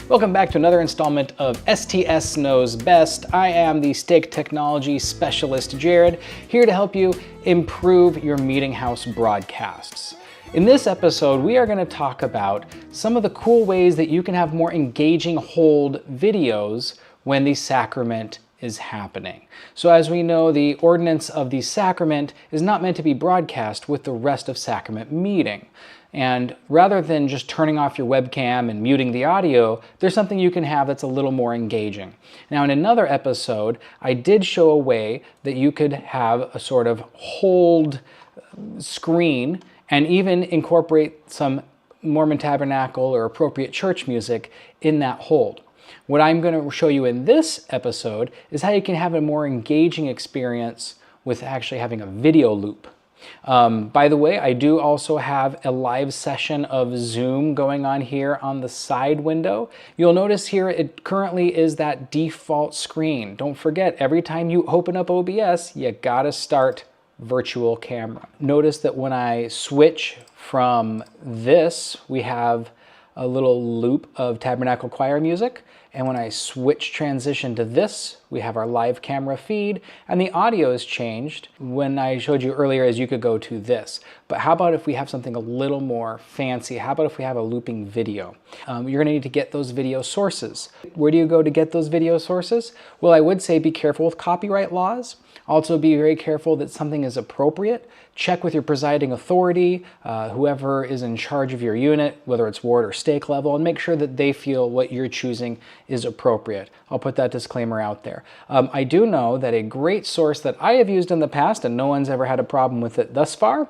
Welcome back to another installment of STS Knows Best. I am the Stake Technology Specialist, Jared, here to help you improve your meeting house broadcasts. In this episode, we are going to talk about some of the cool ways that you can have more engaging hold videos when the sacrament is happening. So as we know, the ordinance of the sacrament is not meant to be broadcast with the rest of sacrament meeting. And rather than just turning off your webcam and muting the audio, there's something you can have that's a little more engaging. Now, in another episode, I did show a way that you could have a sort of hold screen and even incorporate some Mormon Tabernacle or appropriate church music in that hold. What I'm going to show you in this episode is how you can have a more engaging experience with actually having a video loop. By the way, I do also have a live session of Zoom going on here on the side window. You'll notice here it currently is that default screen. Don't forget, every time you open up OBS, you gotta start virtual camera. Notice that when I switch from this, we have a little loop of Tabernacle Choir music. And when I transition to this, we have our live camera feed, and the audio is changed. When I showed you earlier is you could go to this. But how about if we have something a little more fancy? How about if we have a looping video? You're gonna need to get those video sources. Where do you go to get those video sources? Well, I would say be careful with copyright laws. Also be very careful that something is appropriate. Check with your presiding authority, whoever is in charge of your unit, whether it's ward or stake level, and make sure that they feel what you're choosing is appropriate. I'll put that disclaimer out there. I do know that a great source that I have used in the past, and no one's ever had a problem with it thus far,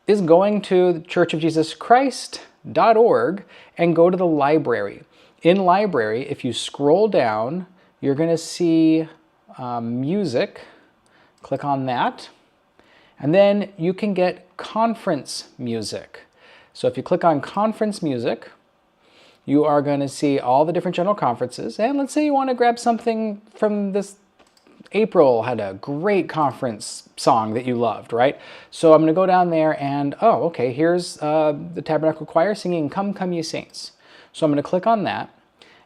is going to churchofjesuschrist.org and go to the library. In library, if you scroll down, you're going to see music. Click on that. And then you can get conference music. So if you click on conference music, you are going to see all the different general conferences. And let's say you want to grab something from this. April had a great conference song that you loved, right? So I'm going to go down there and, oh, okay, here's the Tabernacle Choir singing Come, Come Ye Saints. So I'm going to click on that.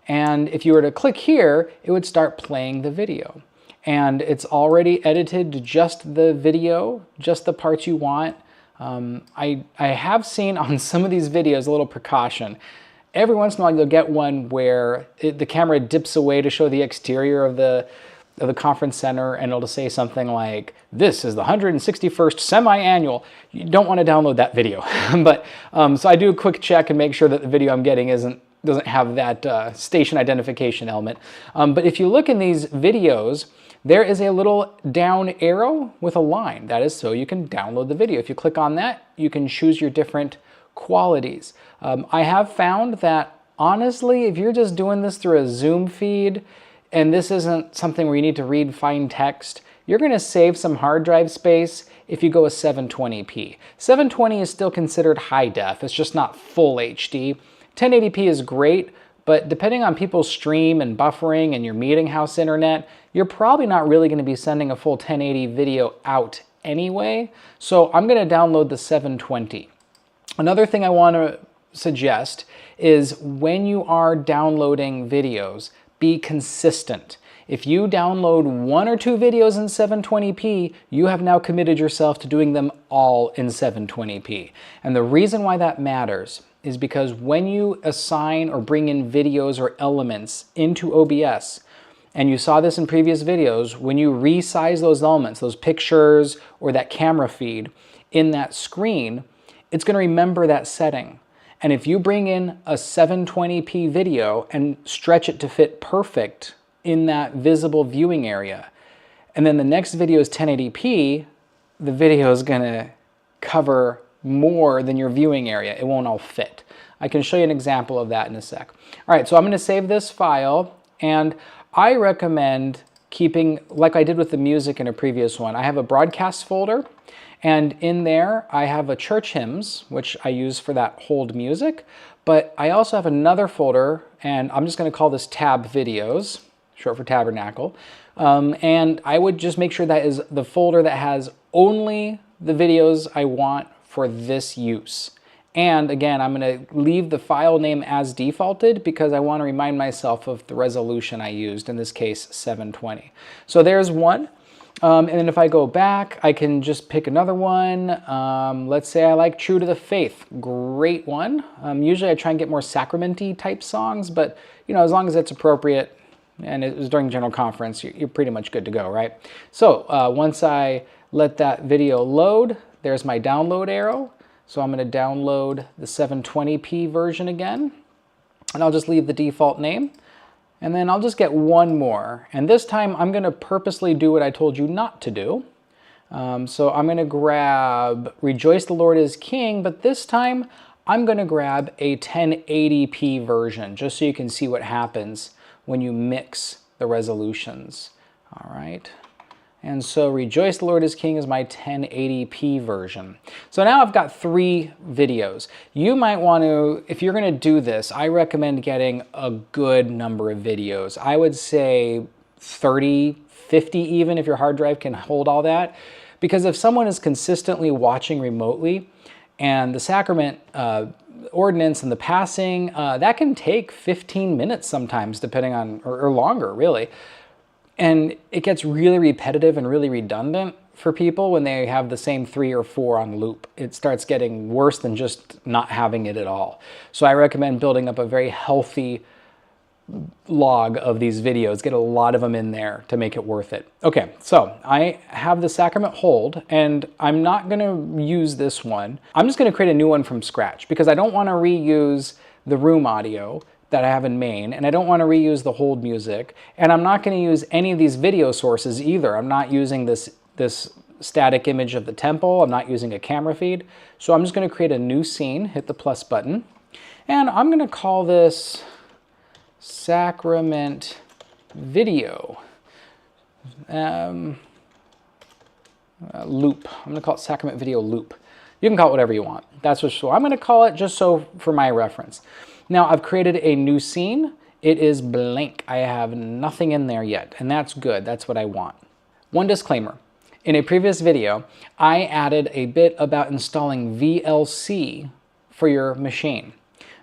And if you were to click here, it would start playing the video. And it's already edited to just the video, just the parts you want. I have seen on some of these videos a little precaution. Every once in a while you'll get one where the camera dips away to show the exterior of the conference center, and it'll say something like, this is the 161st semi-annual. You don't want to download that video. But so I do a quick check and make sure that the video I'm getting doesn't have that station identification element. But if you look in these videos, there is a little down arrow with a line. That is so you can download the video. If you click on that, you can choose your different qualities. I have found that, honestly, if you're just doing this through a Zoom feed, and this isn't something where you need to read fine text, you're going to save some hard drive space if you go a 720p. 720 is still considered high def. It's just not full HD. 1080p is great, but depending on people's stream and buffering and your meeting house internet, you're probably not really going to be sending a full 1080 video out anyway. So I'm going to download the 720. Another thing I want to suggest is when you are downloading videos, be consistent. If you download 1 or 2 videos in 720p, you have now committed yourself to doing them all in 720p. And the reason why that matters is because when you assign or bring in videos or elements into OBS, and you saw this in previous videos, when you resize those elements, those pictures or that camera feed in that screen, it's going to remember that setting. And if you bring in a 720p video and stretch it to fit perfect in that visible viewing area, and then the next video is 1080p, the video is going to cover more than your viewing area. It won't all fit. I can show you an example of that in a sec. All right, so I'm going to save this file, and I recommend keeping, like I did with the music in a previous one, I have a broadcast folder, and in there I have a church hymns, which I use for that hold music, but I also have another folder, and I'm just going to call this tab videos, short for tabernacle, and I would just make sure that is the folder that has only the videos I want for this use. And again, I'm going to leave the file name as defaulted because I want to remind myself of the resolution I used, in this case 720. So there's one. And then if I go back, I can just pick another one. Let's say I like True to the Faith. Great one. Usually I try and get more sacrament-y type songs, but you know, as long as it's appropriate and it was during general conference, you're pretty much good to go, right? So once I let that video load, there's my download arrow. So I'm going to download the 720p version again, and I'll just leave the default name. And then I'll just get one more. And this time I'm going to purposely do what I told you not to do. So I'm going to grab Rejoice the Lord is King, but this time I'm going to grab a 1080p version, just so you can see what happens when you mix the resolutions. All right. And so Rejoice the Lord is King is my 1080p version. So now I've got 3 videos. You might want to, if you're going to do this, I recommend getting a good number of videos. I would say 30, 50 even, if your hard drive can hold all that. Because if someone is consistently watching remotely, and the sacrament ordinance and the passing, that can take 15 minutes sometimes, depending on, or longer really. And it gets really repetitive and really redundant for people when they have the same 3 or 4 on loop. It starts getting worse than just not having it at all. So I recommend building up a very healthy log of these videos. Get a lot of them in there to make it worth it. Okay, so I have the sacrament hold, and I'm not going to use this one. I'm just going to create a new one from scratch because I don't want to reuse the room audio that I have in main, and I don't want to reuse the hold music, and I'm not going to use any of these video sources either. I'm not using this static image of the temple. I'm not using a camera feed. So I'm just going to create a new scene, hit the plus button, and I'm going to call this sacrament video loop. I'm going to call it sacrament video loop. You can call it whatever you want. That's what I'm going to call it, just so for my reference. Now I've created a new scene. It is blank. I have nothing in there yet, and that's good. That's what I want. One disclaimer. In a previous video, I added a bit about installing VLC for your machine.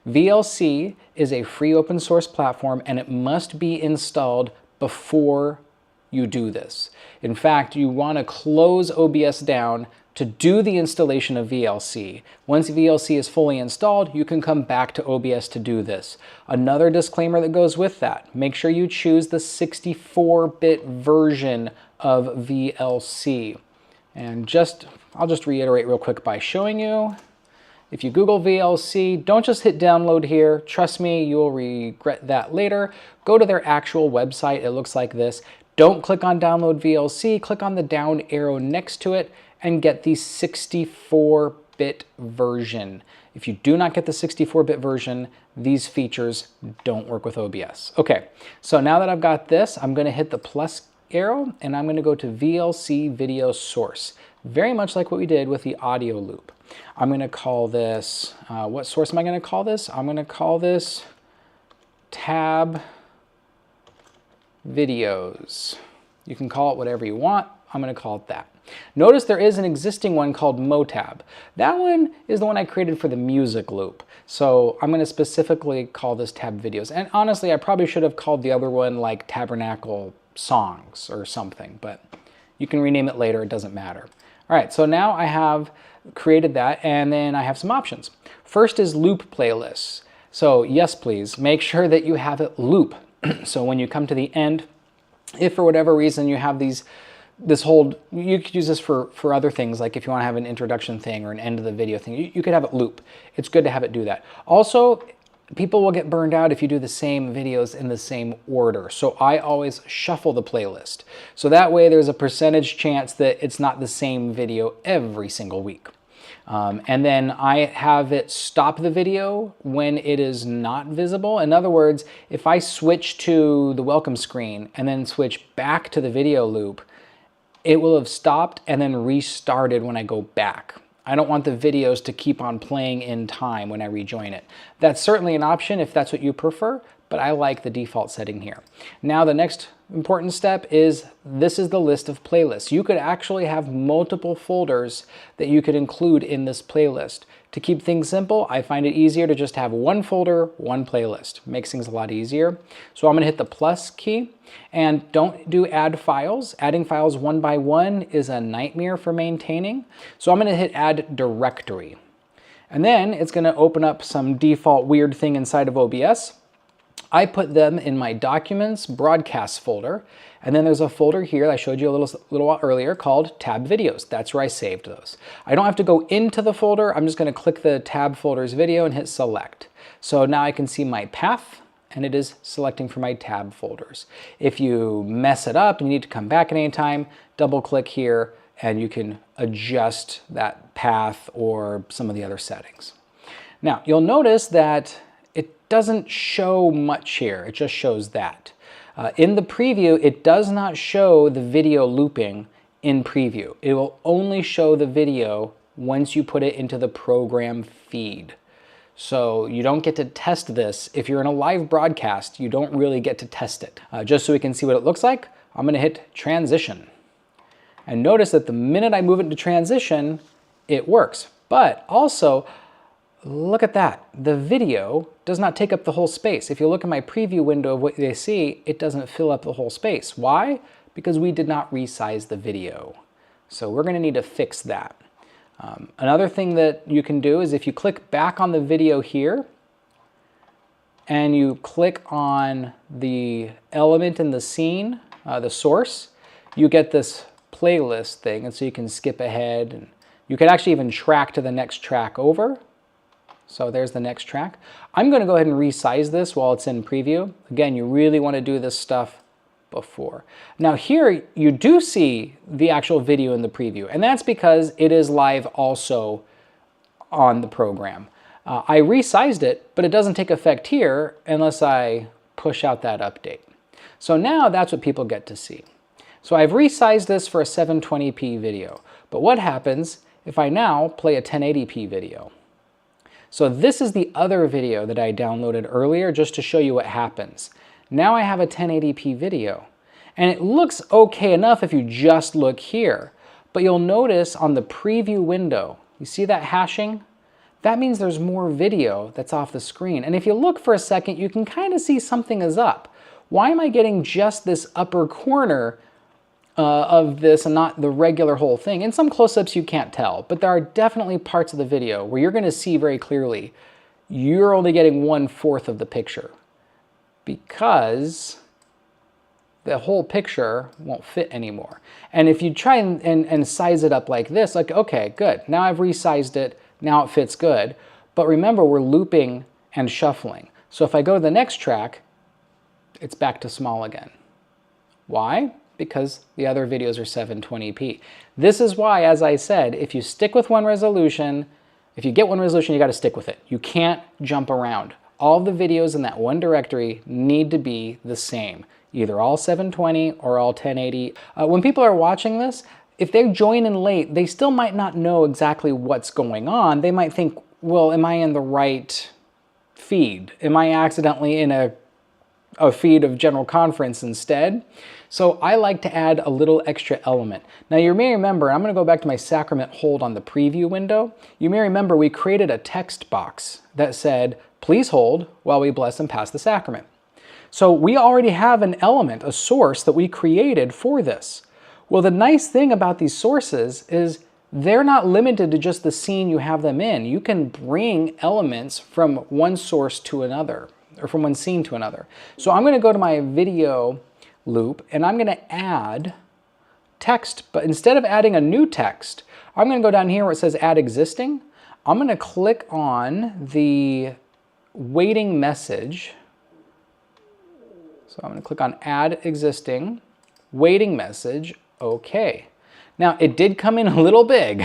VLC is a free open source platform, and it must be installed before you do this. In fact, you want to close OBS down to do the installation of VLC. Once VLC is fully installed, you can come back to OBS to do this. Another disclaimer that goes with that, make sure you choose the 64-bit version of VLC. And I'll just reiterate real quick by showing you. If you Google VLC, don't just hit download here. Trust me, you'll regret that later. Go to their actual website. It looks like this. Don't click on download VLC. Click on the down arrow next to it and get the 64-bit version. If you do not get the 64-bit version, these features don't work with OBS. Okay, so now that I've got this, I'm going to hit the plus arrow and I'm going to go to VLC video source. Very much like what we did with the audio loop. I'm going to call this, what source am I going to call this? I'm going to call this tab videos. You can call it whatever you want. I'm going to call it that. Notice there is an existing one called Motab. That one is the one I created for the music loop. So I'm going to specifically call this tab videos. And honestly, I probably should have called the other one like Tabernacle Songs or something, but you can rename it later. It doesn't matter. All right, so now I have created that, and then I have some options. First is loop playlists. So yes, please, make sure that you have it loop. So when you come to the end, if for whatever reason you have this hold, you could use this for other things, like if you want to have an introduction thing or an end of the video thing, you could have it loop. It's good to have it do that. Also, people will get burned out if you do the same videos in the same order. So I always shuffle the playlist. So that way there's a percentage chance that it's not the same video every single week. And then I have it stop the video when it is not visible. In other words, if I switch to the welcome screen and then switch back to the video loop, it will have stopped and then restarted when I go back. I don't want the videos to keep on playing in time when I rejoin it. That's certainly an option if that's what you prefer, but I like the default setting here. Now the next important step is, this is the list of playlists. You could actually have multiple folders that you could include in this playlist. To keep things simple, I find it easier to just have one folder, one playlist. Makes things a lot easier. So I'm going to hit the plus key, and don't do add files. Adding files one by one is a nightmare for maintaining. So I'm going to hit add directory. And then it's going to open up some default weird thing inside of OBS. I put them in my Documents Broadcasts folder, and then there's a folder here that I showed you a little while earlier called Tab Videos. That's where I saved those. I don't have to go into the folder. I'm just going to click the Tab Folders video and hit Select. So now I can see my path, and it is selecting for my tab folders. If you mess it up and you need to come back at any time, double click here, and you can adjust that path or some of the other settings. Now, you'll notice that it doesn't show much here. It just shows that. In the preview, it does not show the video looping in preview. It will only show the video once you put it into the program feed. So you don't get to test this. If you're in a live broadcast, you don't really get to test it. Just so we can see what it looks like, I'm going to hit transition. And notice that the minute I move it into transition, it works. But also, look at that. The video does not take up the whole space. If you look at my preview window of what they see, it doesn't fill up the whole space. Why? Because we did not resize the video. So we're going to need to fix that. Another thing that you can do is if you click back on the video here and you click on the element in the scene, the source, you get this playlist thing, and so you can skip ahead, and you can actually even track to the next track over. So there's the next track. I'm going to go ahead and resize this while it's in preview. Again, you really want to do this stuff before. Now here you do see the actual video in the preview, and that's because it is live also on the program. I resized it, but it doesn't take effect here unless I push out that update. So now that's what people get to see. So I've resized this for a 720p video, but what happens if I now play a 1080p video? So this is the other video that I downloaded earlier just to show you what happens. Now I have a 1080p video, and it looks okay enough if you just look here, but you'll notice on the preview window, you see that hashing? That means there's more video that's off the screen. And if you look for a second, you can kind of see something is up. Why am I getting just this upper corner of this and not the regular whole thing? In some close-ups you can't tell, but there are definitely parts of the video where you're going to see very clearly you're only getting 1/4 of the picture because the whole picture won't fit anymore. And if you try and size it up like this, like, okay, good, now I've resized it, now it fits good. But remember, we're looping and shuffling. So if I go to the next track, it's back to small again. Why? Because the other videos are 720p. This is why, as I said, if you stick with one resolution, if you get one resolution, you got to stick with it. You can't jump around. All the videos in that one directory need to be the same, either all 720 or all 1080. When people are watching this, if they join in late, they still might not know exactly what's going on. They might think, well, am I in the right feed? Am I accidentally in a feed of General Conference instead? So I like to add a little extra element. Now you may remember, I'm going to go back to my sacrament hold on the preview window. You may remember we created a text box that said, please hold while we bless and pass the sacrament. So we already have an element, a source that we created for this. Well, the nice thing about these sources is they're not limited to just the scene you have them in. You can bring elements from one source to another, or from one scene to another. So I'm going to go to my video loop and I'm going to add text, but instead of adding a new text, I'm going to go down here where it says add existing. I'm going to click on the waiting message. So I'm going to click on add existing, waiting message, okay. Now it did come in a little big,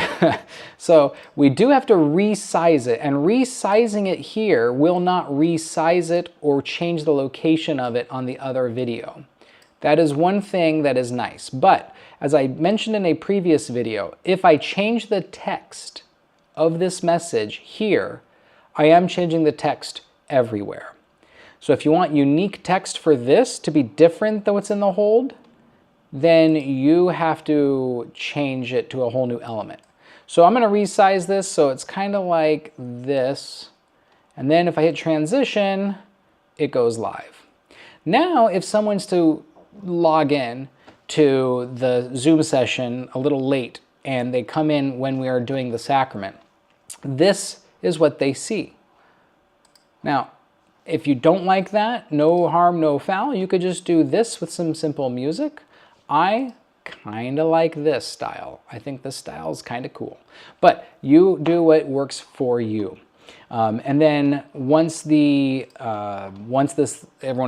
so we do have to resize it, and resizing it here will not resize it or change the location of it on the other video. That is one thing that is nice, but as I mentioned in a previous video, if I change the text of this message here, I am changing the text everywhere. So if you want unique text for this to be different than what's in the hold, then you have to change it to a whole new element. So I'm going to resize this so it's kind of like this. And then if I hit transition, it goes live. Now, if someone's to log in to the Zoom session a little late and they come in when we are doing the sacrament, this is what they see. Now, if you don't like that, no harm, no foul, you could just do this with some simple music. I kind of like this style. I think this style is kind of cool. But you do what works for you. And then once everyone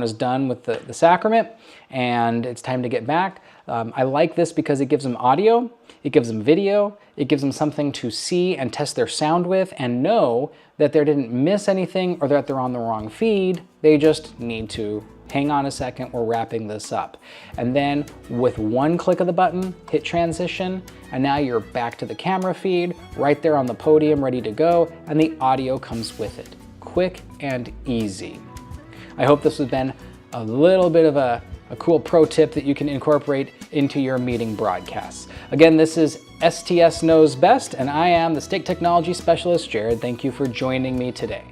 is done with the sacrament and it's time to get back, I like this because it gives them audio, it gives them video, it gives them something to see and test their sound with and know that they didn't miss anything or that they're on the wrong feed. They just need to hang on a second, we're wrapping this up. And then with one click of the button, hit transition, and now you're back to the camera feed, right there on the podium, ready to go, and the audio comes with it. Quick and easy. I hope this has been a little bit of a cool pro tip that you can incorporate into your meeting broadcasts. Again, this is STS Knows Best, and I am the Stake Technology Specialist, Jared. Thank you for joining me today.